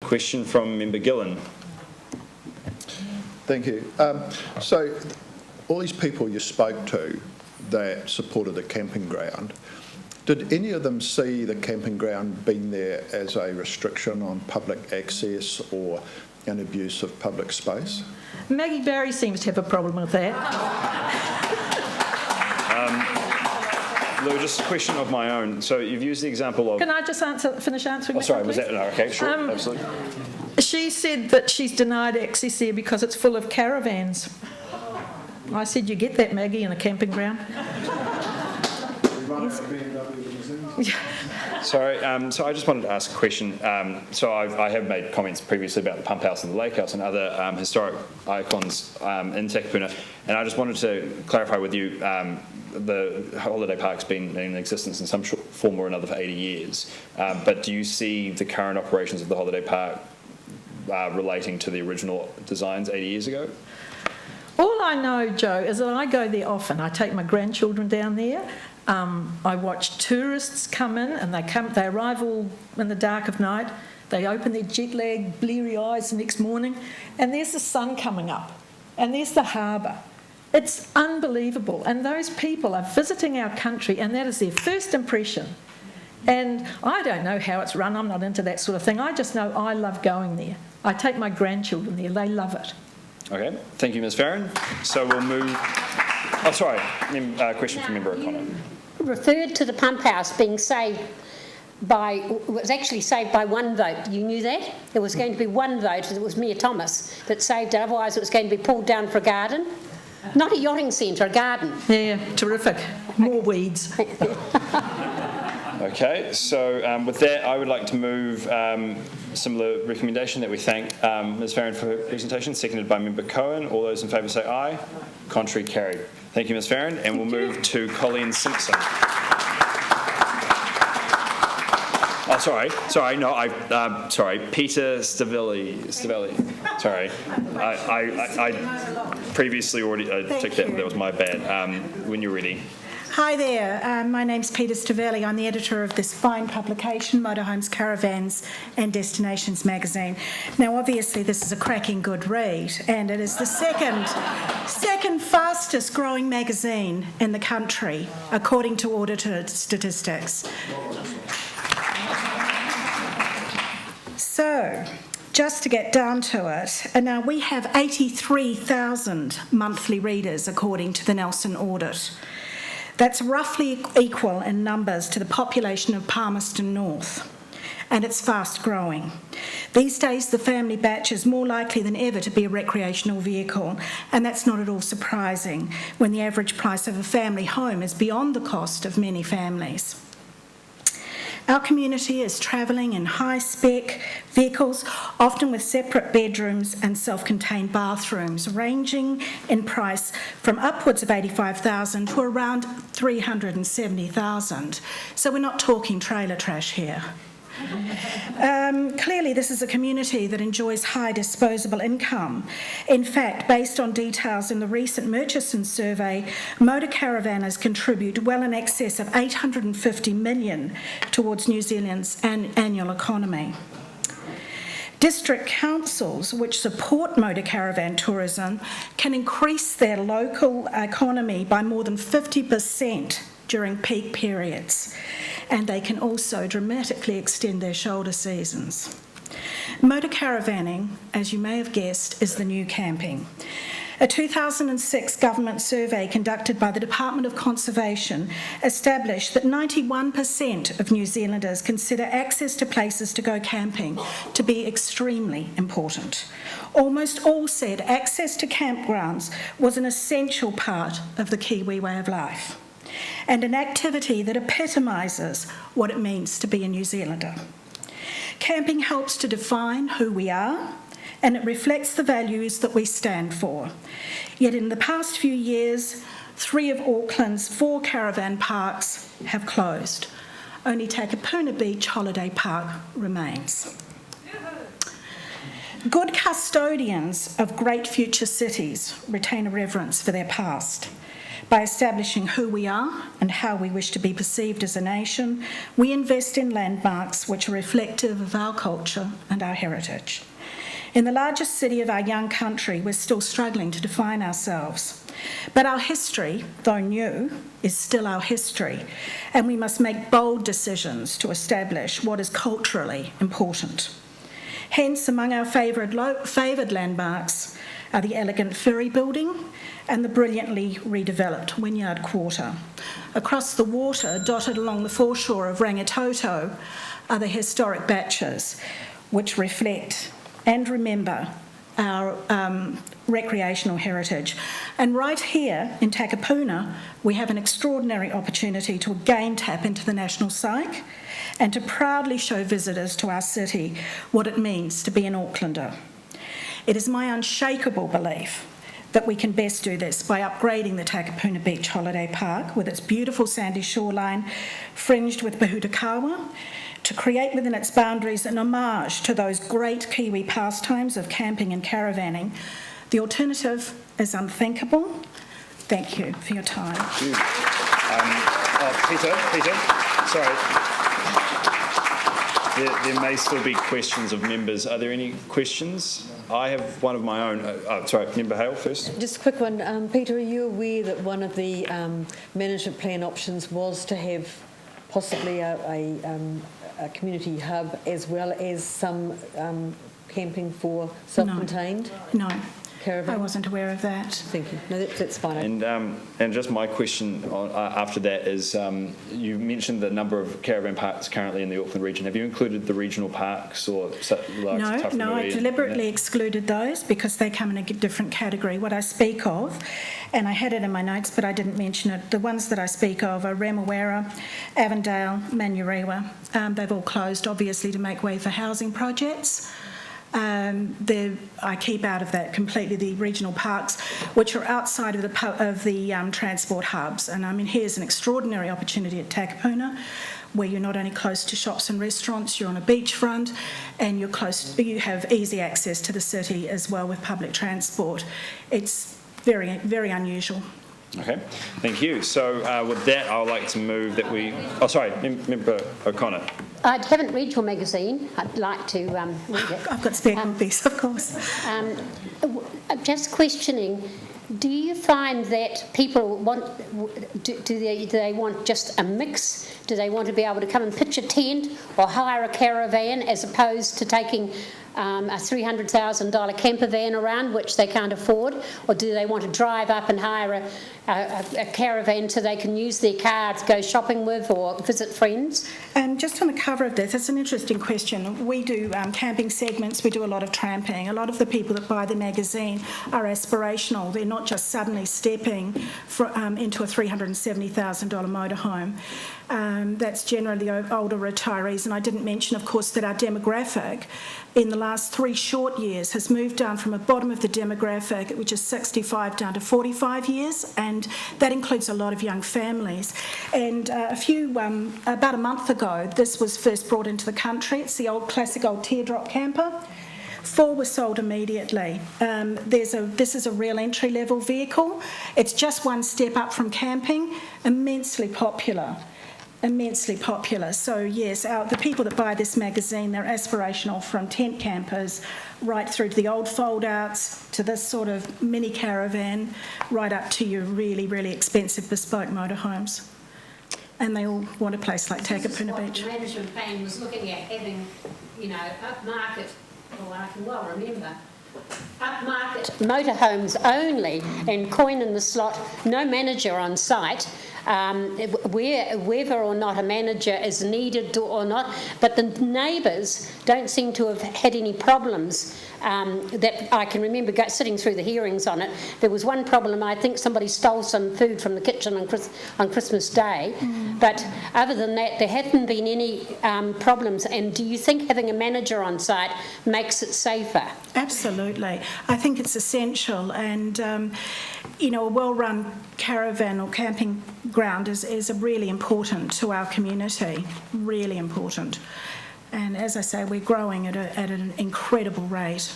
Question from Member Gillen. Thank you. So all these people you spoke to that supported the camping ground, did any of them see the camping ground being there as a restriction on public access or an abuse of public space? Maggie Barry seems to have a problem with that. Lou, just a question of my own. So you've used the example of... Can I just finish answering Oh, sorry, that, was that... No, okay, sure, absolutely. She said that she's denied access there because it's full of caravans. I said, you get that, Maggie, in a camping ground? Sorry, so I just wanted to ask a question. So I have made comments previously about the pump house and the lake house and other historic icons in Takapuna, and I just wanted to clarify with you, the holiday park's been in existence in some form or another for 80 years, but do you see the current operations of the holiday park relating to the original designs 80 years ago? All I know, Joe, is that I go there often. I take my grandchildren down there. I watch tourists come in, and they arrive all in the dark of night. They open their jet-lagged, bleary eyes the next morning, and there's the sun coming up, and there's the harbour. It's unbelievable, and those people are visiting our country, and that is their first impression. And I don't know how it's run. I'm not into that sort of thing. I just know I love going there. I take my grandchildren there. They love it. Okay, thank you, Ms. Farron. So we'll move... Oh, sorry, question from Member O'Connor. Referred to the pump house being saved by, was actually saved by one vote. You knew that? There was going to be one vote, it was Mayor Thomas, that saved it, otherwise it was going to be pulled down for a garden. Not a yachting centre, a garden. Yeah, terrific. More weeds. Okay, so with that, I would like to move similar recommendation that we thank Ms. Farron for her presentation, seconded by Member Cohen. All those in favour say aye. Contrary, carried. Thank you, Ms. Farron, and we'll move to Colleen Simpson. Oh, sorry, no, sorry, Peter Stavelli. Sorry, I previously already took that. That was my bad. When you're ready. Hi there, my name's Peter Stavelli. I'm the editor of this fine publication, Motorhomes, Caravans and Destinations magazine. Now, obviously, this is a cracking good read, and it is the second fastest growing magazine in the country, according to audited statistics. So, just to get down to it, and now we have 83,000 monthly readers, according to the Nelson audit. That's roughly equal in numbers to the population of Palmerston North, and it's fast growing. These days, the family batch is more likely than ever to be a recreational vehicle, and that's not at all surprising when the average price of a family home is beyond the cost of many families. Our community is travelling in high-spec vehicles, often with separate bedrooms and self-contained bathrooms, ranging in price from upwards of $85,000 to around $370,000. So we're not talking trailer trash here. Clearly, this is a community that enjoys high disposable income. In fact, based on details in the recent Murchison survey, motor caravanners contribute well in excess of $850 million towards New Zealand's annual economy. District councils, which support motor caravan tourism, can increase their local economy by more than 50% during peak periods, and they can also dramatically extend their shoulder seasons. Motor caravanning, as you may have guessed, is the new camping. A 2006 government survey conducted by the Department of Conservation established that 91% of New Zealanders consider access to places to go camping to be extremely important. Almost all said access to campgrounds was an essential part of the Kiwi way of life, and an activity that epitomises what it means to be a New Zealander. Camping helps to define who we are, and it reflects the values that we stand for. Yet in the past few years, 3 of Auckland's 4 caravan parks have closed. Only Takapuna Beach Holiday Park remains. Good custodians of great future cities retain a reverence for their past. By establishing who we are and how we wish to be perceived as a nation, we invest in landmarks which are reflective of our culture and our heritage. In the largest city of our young country, we're still struggling to define ourselves. But our history, though new, is still our history, and we must make bold decisions to establish what is culturally important. Hence, among our favoured landmarks are the elegant ferry building and the brilliantly redeveloped Wynyard Quarter. Across the water, dotted along the foreshore of Rangitoto, are the historic batches, which reflect and remember our recreational heritage. And right here in Takapuna, we have an extraordinary opportunity to again tap into the national psyche and to proudly show visitors to our city what it means to be an Aucklander. It is my unshakable belief that we can best do this by upgrading the Takapuna Beach Holiday Park with its beautiful sandy shoreline fringed with bahutakawa, to create within its boundaries an homage to those great Kiwi pastimes of camping and caravanning. The alternative is unthinkable. Thank you for your time. Thank you. Peter, sorry. There may still be questions of members. Are there any questions? I have one of my own. Sorry, Member Hale first. Just a quick one. Peter, are you aware that one of the management plan options was to have possibly a community hub as well as some camping for self-contained? No. Caravan? I wasn't aware of that. Thank you. No, that's fine. And just my question after that is, you mentioned the number of caravan parks currently in the Auckland region. Have you included the regional parks or like No, I deliberately excluded those because they come in a different category. What I speak of, and I had it in my notes but I didn't mention it, the ones that I speak of are Remuera, Avondale, Manurewa. They've all closed obviously to make way for housing projects. I keep out of that completely the regional parks, which are outside of the transport hubs. And I mean, here's an extraordinary opportunity at Takapuna, where you're not only close to shops and restaurants, you're on a beachfront, and you have easy access to the city as well with public transport. It's very, very unusual. Okay, thank you. So with that, I would like to move that we... Oh, sorry, Member O'Connor. I haven't read your magazine. I'd like to read it. I've got spare copies, of course. Just questioning, do you find that people want, do they want just a mix? Do they want to be able to come and pitch a tent or hire a caravan as opposed to taking a $300,000 camper van around, which they can't afford? Or do they want to drive up and hire a caravan so they can use their car to go shopping with or visit friends? Just on the cover of this, it's an interesting question. We do camping segments, we do a lot of tramping. A lot of the people that buy the magazine are aspirational. They're not just suddenly stepping into a $370,000 motorhome. That's generally older retirees. And I didn't mention, of course, that our demographic in the last 3 short years has moved down from a bottom of the demographic, which is 65, down to 45 years, and that includes a lot of young families. And about a month ago, this was first brought into the country. It's the classic old teardrop camper. 4 were sold immediately. This is a real entry-level vehicle. It's just one step up from camping, immensely popular. So yes, the people that buy this magazine, they're aspirational, from tent campers right through to the old fold-outs to this sort of mini caravan, right up to your really, really expensive bespoke motorhomes. And they all want a place like Takapuna Beach. The management plan was looking at having, upmarket, I can well remember, upmarket motorhomes only, and coin in the slot, no manager on site. Whether or not a manager is needed or not, but the neighbours don't seem to have had any problems that I can remember sitting through the hearings on it. There was one problem, I think somebody stole some food from the kitchen on Christmas Day, but other than that there haven't been any problems. And do you think having a manager on site makes it safer? Absolutely. I think it's essential, and a well-run caravan or camping ground is really important to our community, really important. And as I say, we're growing at an incredible rate.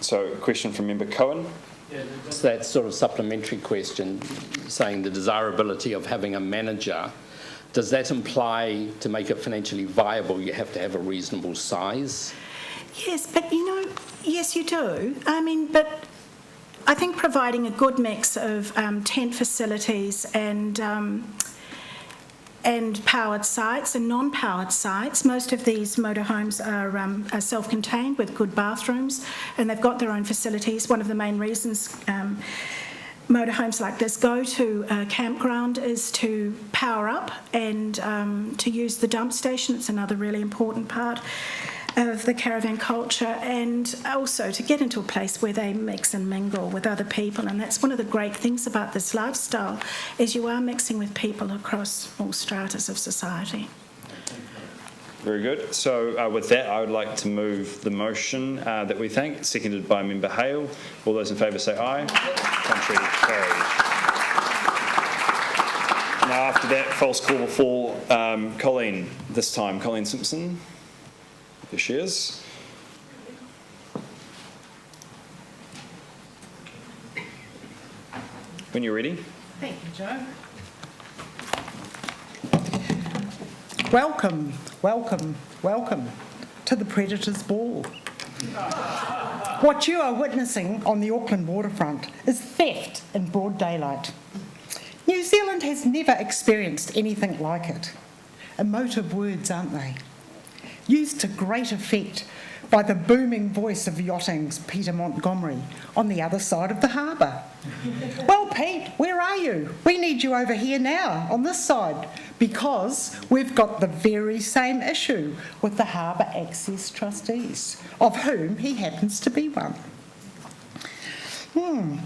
So a question from Member Cohen. Just that sort of supplementary question, saying the desirability of having a manager, does that imply to make it financially viable you have to have a reasonable size? Yes, but yes you do. I mean, but I think providing a good mix of tent facilities and powered sites and non-powered sites. Most of these motorhomes are self-contained with good bathrooms, and they've got their own facilities. One of the main reasons motorhomes like this go to a campground is to power up and to use the dump station. It's another really important part of the caravan culture, and also to get into a place where they mix and mingle with other people. And that's one of the great things about this lifestyle, is you are mixing with people across all stratas of society. Very good. So with that, I would like to move the motion that we thank, seconded by Member Hale. All those in favour say aye. Contrary, carried. Now after that, false call before Colleen, this time Colleen Simpson. There she is. When you're ready. Thank you, Joe. Welcome, welcome, welcome to the Predators Ball. What you are witnessing on the Auckland waterfront is theft in broad daylight. New Zealand has never experienced anything like it. Emotive words, aren't they? Used to great effect by the booming voice of yachting's Peter Montgomery on the other side of the harbour. Well, Pete, where are you? We need you over here now, on this side, because we've got the very same issue with the Harbour Access Trustees, of whom he happens to be one.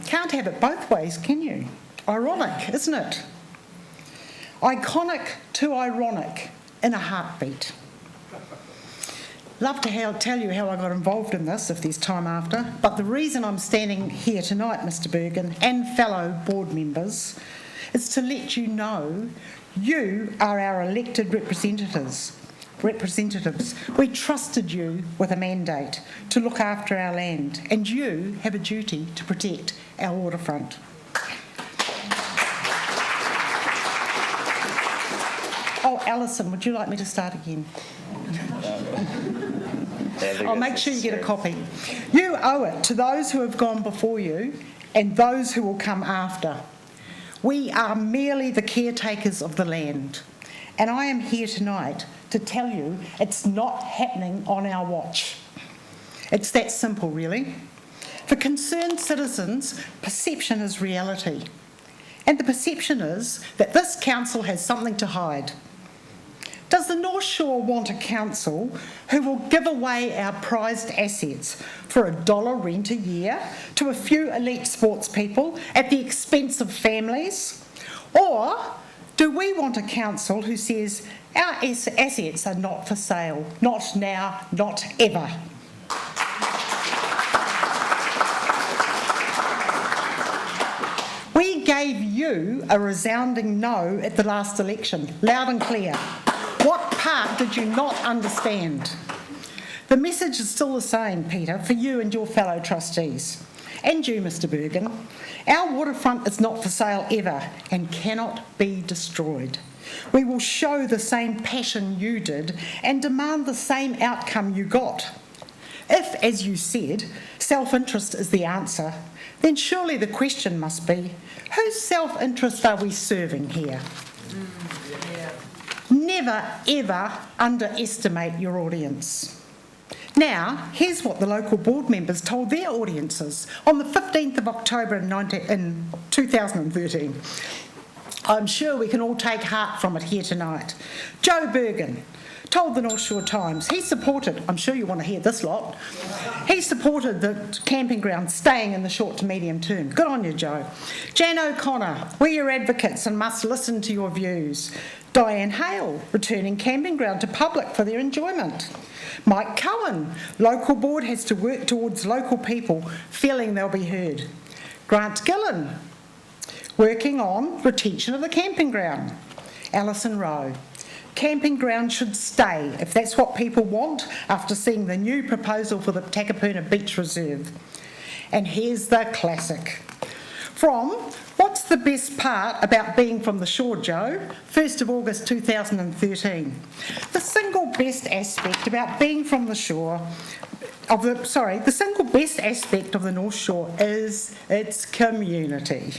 Can't have it both ways, can you? Ironic, isn't it? Iconic to ironic in a heartbeat. Love to tell you how I got involved in this if there's time after, but the reason I'm standing here tonight, Mr. Bergen, and fellow board members, is to let you know you are our elected representatives. We trusted you with a mandate to look after our land, and you have a duty to protect our waterfront. Oh, Alison, would you like me to start again? I'll make sure you get a copy. You owe it to those who have gone before you and those who will come after. We are merely the caretakers of the land, and I am here tonight to tell you it's not happening on our watch. It's that simple, really. For concerned citizens, perception is reality, and the perception is that this council has something to hide. Does the North Shore want a council who will give away our prized assets for $1 rent a year to a few elite sports people at the expense of families? Or do we want a council who says our assets are not for sale, not now, not ever? We gave you a resounding no at the last election, loud and clear. What part did you not understand? The message is still the same, Peter, for you and your fellow trustees. And you, Mr. Bergen. Our waterfront is not for sale ever and cannot be destroyed. We will show the same passion you did and demand the same outcome you got. If, as you said, self-interest is the answer, then surely the question must be, whose self-interest are we serving here? Never, ever underestimate your audience. Now, here's what the local board members told their audiences on the 15th of October in 2013. I'm sure we can all take heart from it here tonight. Joe Bergen told the North Shore Times he supported, I'm sure you want to hear this lot, he supported the camping ground staying in the short to medium term. Good on you, Joe. Jan O'Connor, we're your advocates and must listen to your views. Diane Hale, returning camping ground to public for their enjoyment. Mike Cohen, local board has to work towards local people feeling they'll be heard. Grant Gillen, working on retention of the camping ground. Alison Rowe, camping ground should stay if that's what people want after seeing the new proposal for the Takapuna Beach Reserve. And here's the classic. From What's the Best Part About Being from the Shore, Joe? 1st of August 2013. The single best aspect about being from the shore the single best aspect of the North Shore is its community.